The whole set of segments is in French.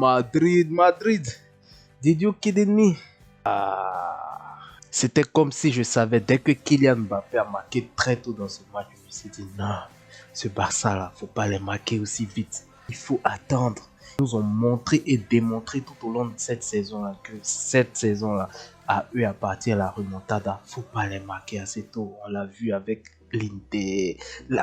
Madrid, Madrid. Did you kidding me? C'était comme si je savais dès que Kylian Mbappé a marqué très tôt dans ce match, je me suis dit non, ce Barça là, faut pas les marquer aussi vite. Il faut attendre. Ils nous ont montré et démontré tout au long de cette saison là que cette saison là a eu à partir la remontada. Faut pas les marquer assez tôt. On l'a vu avec l'Inter,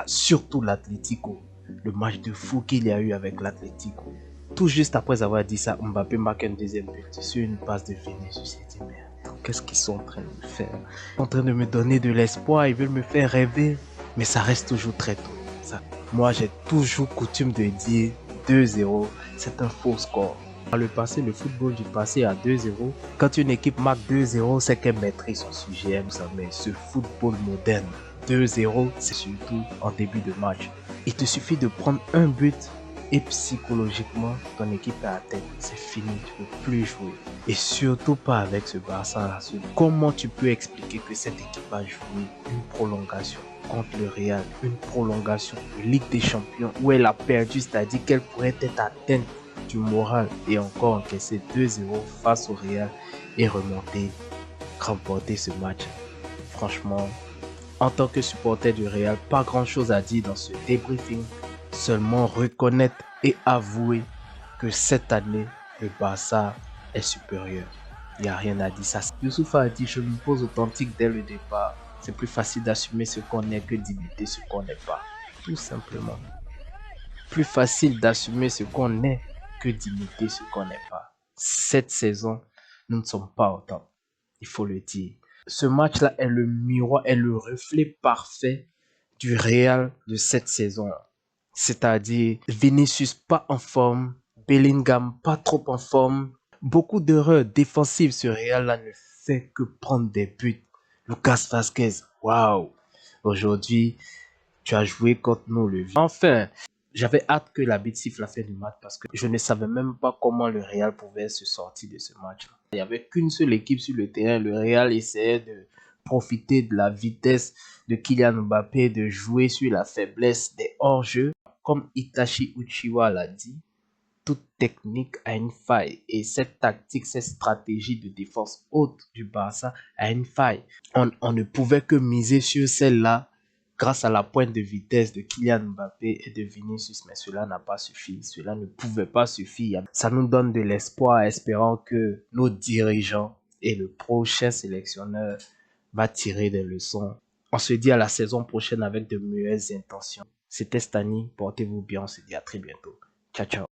surtout l'Atlético. Le match de fou qu'il y a eu avec l'Atlético. Tout juste après avoir dit ça, Mbappé marque un deuxième but sur une passe de Vinicius. J'ai dit merde. Qu'est-ce qu'ils sont en train de faire? Ils sont en train de me donner de l'espoir, ils veulent me faire rêver, mais ça reste toujours très tôt. Ça. Moi, j'ai toujours coutume de dire 2-0, c'est un faux score. Dans le passé, le football du passé à 2-0, quand une équipe marque 2-0, c'est qu'elle maîtrise son sujet. Mais ce football moderne, 2-0, c'est surtout en début de match. Il te suffit de prendre un but et psychologiquement, ton équipe est à tête. C'est fini, tu ne peux plus jouer. Et surtout pas avec ce Barça-là. Comment tu peux expliquer que cette équipe a joué une prolongation contre le Real, une prolongation de Ligue des Champions où elle a perdu, c'est-à-dire qu'elle pourrait être atteinte du moral et encore encaisser 2-0 face au Real et remonter, remporter ce match. Franchement, en tant que supporter du Real, pas grand-chose à dire dans ce débriefing. Seulement reconnaître et avouer que cette année, le Barça est supérieur. Il n'y a rien à dire. Ça. Youssoupha a dit, je me pose authentique dès le départ. C'est plus facile d'assumer ce qu'on est que d'imiter ce qu'on n'est pas. Tout simplement. Plus facile d'assumer ce qu'on est que d'imiter ce qu'on n'est pas. Cette saison, nous ne sommes pas autant. Il faut le dire. Ce match-là est le miroir, est le reflet parfait du Real de cette saison. C'est-à-dire Vinicius pas en forme, Bellingham pas trop en forme. Beaucoup d'erreurs défensives ce Real-là ne fait que prendre des buts. Lucas Vazquez, waouh! Aujourd'hui, tu as joué contre nous le vieux. Enfin, j'avais hâte que l'arbitre siffle la fin du match parce que je ne savais même pas comment le Real pouvait se sortir de ce match. Il n'y avait qu'une seule équipe sur le terrain. Le Real essayait de profiter de la vitesse de Kylian Mbappé, de jouer sur la faiblesse des hors-jeux. Comme Itachi Uchiwa l'a dit, toute technique a une faille. Et cette tactique, cette stratégie de défense haute du Barça a une faille. On ne pouvait que miser sur celle-là grâce à la pointe de vitesse de Kylian Mbappé et de Vinicius. Mais cela n'a pas suffi. Cela ne pouvait pas suffire. Ça nous donne de l'espoir, espérant que nos dirigeants et le prochain sélectionneur va tirer des leçons. On se dit à la saison prochaine avec de meilleures intentions. C'était Stani, portez-vous bien, on se dit à très bientôt. Ciao, ciao.